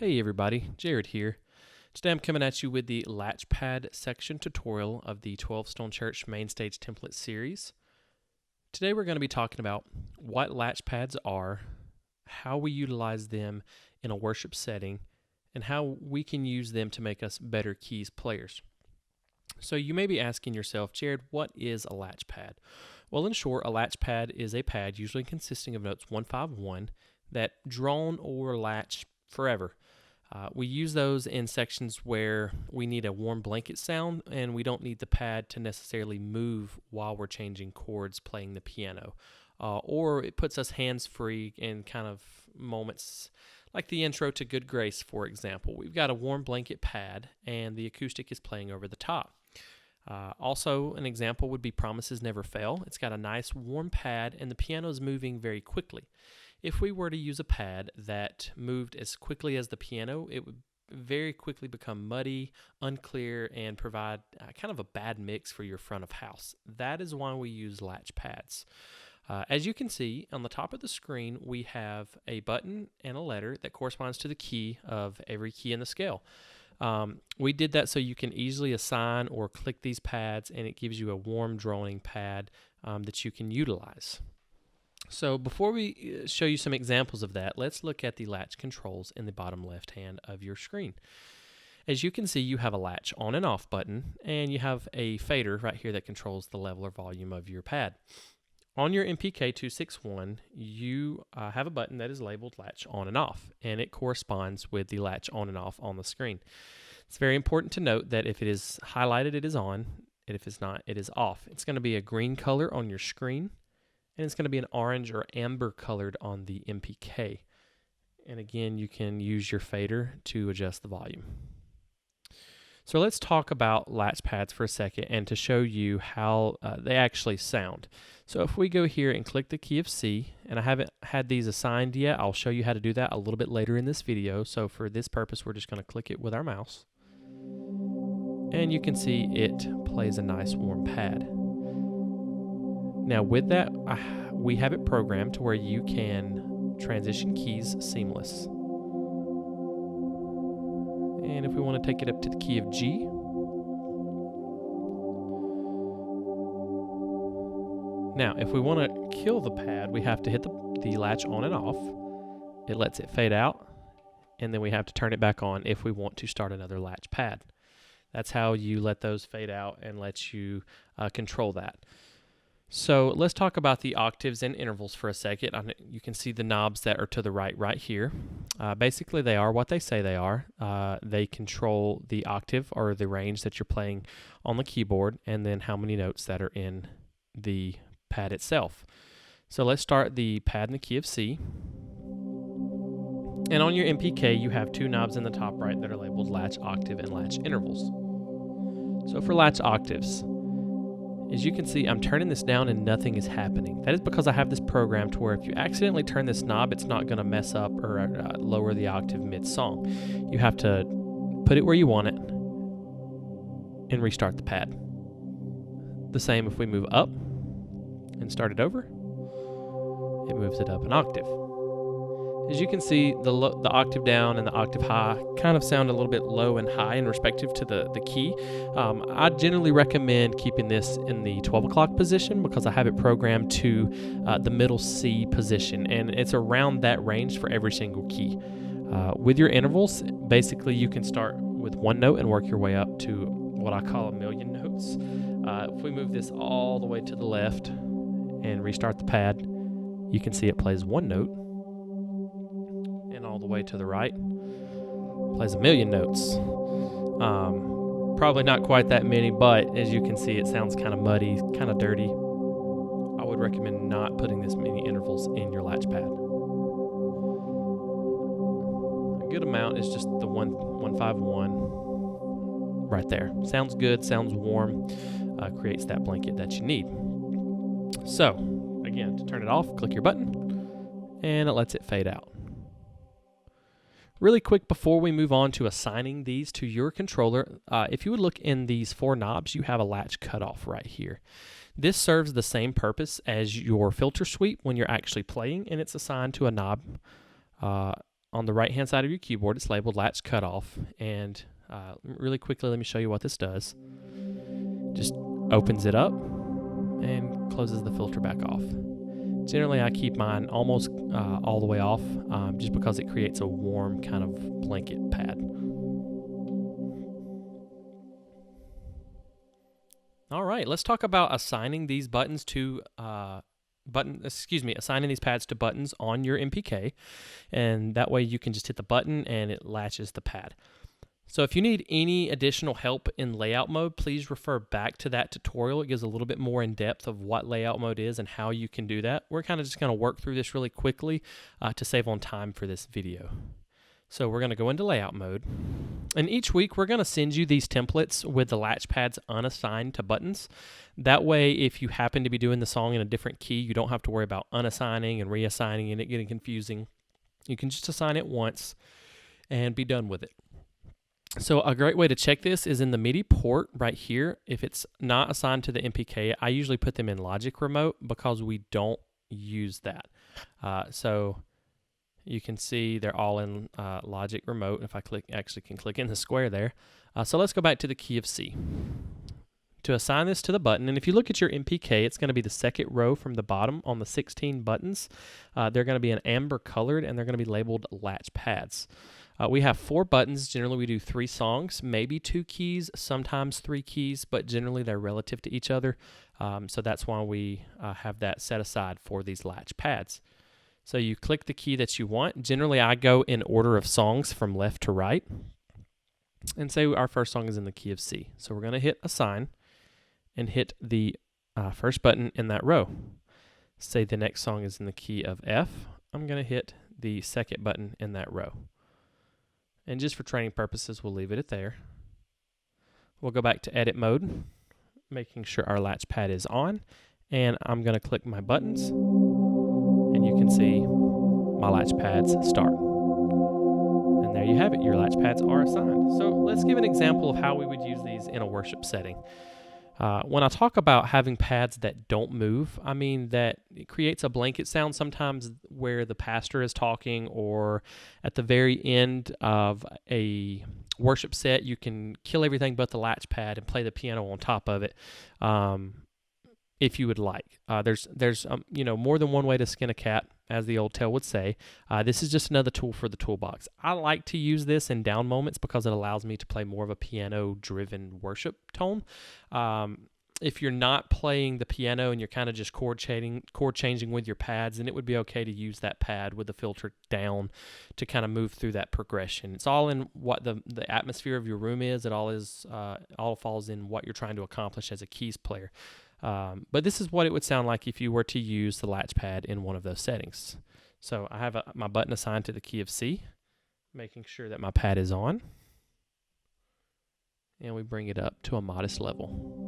Hey everybody, Jared here. Today I'm coming at you with the Latch Pad section tutorial of the 12 Stone Church MainStage template series. Today we're going to be talking about what latch pads are, how we utilize them in a worship setting, and how we can use them to make us better keys players. So you may be asking yourself, Jared, what is a latch pad? Well, in short, a latch pad is a pad usually consisting of notes 151 that drone or latch forever. We use those in sections where we need a warm blanket sound and we don't need the pad to necessarily move while we're changing chords playing the piano. Or it puts us hands-free in kind of moments like the intro to Good Grace, for example. We've got a warm blanket pad and the acoustic is playing over the top. Also, an example would be Promises Never Fail. It's got a nice warm pad and the piano is moving very quickly. If we were to use a pad that moved as quickly as the piano, it would very quickly become muddy, unclear, and provide kind of a bad mix for your front of house. That is why we use latch pads. As you can see, on the top of the screen, we have a button and a letter that corresponds to the key of every key in the scale. We did that so you can easily assign or click these pads, and it gives you a warm droning pad that you can utilize. So before we show you some examples of that, let's look at the latch controls in the bottom left hand of your screen. As you can see, you have a latch on and off button, and you have a fader right here that controls the level or volume of your pad. On your MPK 261, you have a button that is labeled latch on and off, and it corresponds with the latch on and off on the screen. It's very important to note that if it is highlighted, it is on, and if it's not, it is off. It's going to be a green color on your screen, and it's going to be an orange or amber colored on the MPK. And again, you can use your fader to adjust the volume. So let's talk about latch pads for a second and to show you how they actually sound. So if we go here and click the key of C, and I haven't had these assigned yet, I'll show you how to do that a little bit later in this video. So for this purpose, we're just going to click it with our mouse. And you can see it plays a nice warm pad. Now with that, we have it programmed to where you can transition keys seamless. And if we want to take it up to the key of G, now if we want to kill the pad, we have to hit the latch on and off. It lets it fade out, and then we have to turn it back on if we want to start another latch pad. That's how you let those fade out and let you control that. So let's talk about the octaves and intervals for a second. You can see the knobs that are to the right here. Basically, they are what they say they are. They control the octave or the range that you're playing on the keyboard, and then how many notes that are in the pad itself. So let's start the pad in the key of C. And on your MPK, you have two knobs in the top right that are labeled latch octave and latch intervals. So for latch octaves, as you can see, I'm turning this down and nothing is happening. That is because I have this program to where if you accidentally turn this knob, it's not going to mess up or lower the octave mid-song. You have to put it where you want it and restart the pad. The same if we move up and start it over, it moves it up an octave. As you can see, the octave down and the octave high kind of sound a little bit low and high in respective to the key. I generally recommend keeping this in the 12 o'clock position because I have it programmed to the middle C position, and it's around that range for every single key. With your intervals, basically you can start with one note and work your way up to what I call a million notes. If we move this all the way to the left and restart the pad, you can see it plays one note. And all the way to the right, plays a million notes. Probably not quite that many, but as you can see, it sounds kind of muddy, kind of dirty. I would recommend not putting this many intervals in your latch pad. A good amount is just the 151 right there. Sounds good, sounds warm, creates that blanket that you need. So, again, to turn it off, click your button, and it lets it fade out. Really quick before we move on to assigning these to your controller, if you would look in these four knobs, you have a latch cutoff right here. This serves the same purpose as your filter sweep when you're actually playing, and it's assigned to a knob on the right hand side of your keyboard, it's labeled Latch Cutoff. And really quickly, let me show you what this does. Just opens it up and closes the filter back off. Generally, I keep mine almost all the way off just because it creates a warm kind of blanket pad. All right, let's talk about assigning these buttons to assigning these pads to buttons on your MPK, and that way you can just hit the button and it latches the pad. So if you need any additional help in layout mode, please refer back to that tutorial. It gives a little bit more in depth of what layout mode is and how you can do that. We're kind of just going to work through this really quickly to save on time for this video. So we're going to go into layout mode. And each week we're going to send you these templates with the latch pads unassigned to buttons. That way, if you happen to be doing the song in a different key, you don't have to worry about unassigning and reassigning and it getting confusing. You can just assign it once and be done with it. So a great way to check this is in the MIDI port right here. If it's not assigned to the MPK, I usually put them in Logic Remote because we don't use that. So you can see they're all in Logic Remote. If I actually can click in the square there. So let's go back to the key of C. To assign this to the button, and if you look at your MPK, it's going to be the second row from the bottom on the 16 buttons. They're going to be in amber colored and they're going to be labeled latch pads. We have 4 buttons. Generally, we do 3 songs, maybe 2 keys, sometimes 3 keys, but generally they're relative to each other. So that's why we have that set aside for these latch pads. So you click the key that you want. Generally, I go in order of songs from left to right. And say our first song is in the key of C. So we're going to hit Assign and hit the first button in that row. Say the next song is in the key of F. I'm going to hit the second button in that row. And just for training purposes, we'll leave it at there. We'll go back to edit mode, making sure our latch pad is on. And I'm going to click my buttons. And you can see my latch pads start. And there you have it. Your latch pads are assigned. So let's give an example of how we would use these in a worship setting. When I talk about having pads that don't move, I mean that it creates a blanket sound sometimes where the pastor is talking, or at the very end of a worship set, you can kill everything but the latch pad and play the piano on top of it if you would like. There's more than one way to skin a cat, as the old tale would say. This is just another tool for the toolbox. I like to use this in down moments because it allows me to play more of a piano-driven worship tone. If you're not playing the piano and you're kind of just chord changing with your pads, then it would be okay to use that pad with the filter down to kind of move through that progression. It's all in what the atmosphere of your room is. It all falls in what you're trying to accomplish as a keys player. But this is what it would sound like if you were to use the latch pad in one of those settings. So I have my button assigned to the key of C, making sure that my pad is on. And we bring it up to a modest level.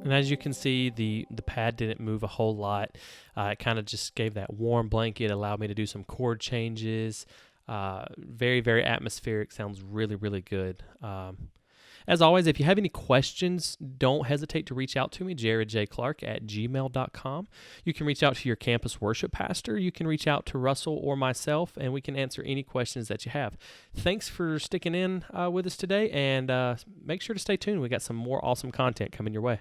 And as you can see, the pad didn't move a whole lot. It kind of just gave that warm blanket, allowed me to do some chord changes. Very, very atmospheric. Sounds really, really good. As always, if you have any questions, don't hesitate to reach out to me, jaredjclark@gmail.com. You can reach out to your campus worship pastor. You can reach out to Russell or myself, and we can answer any questions that you have. Thanks for sticking in with us today, and make sure to stay tuned. We got some more awesome content coming your way.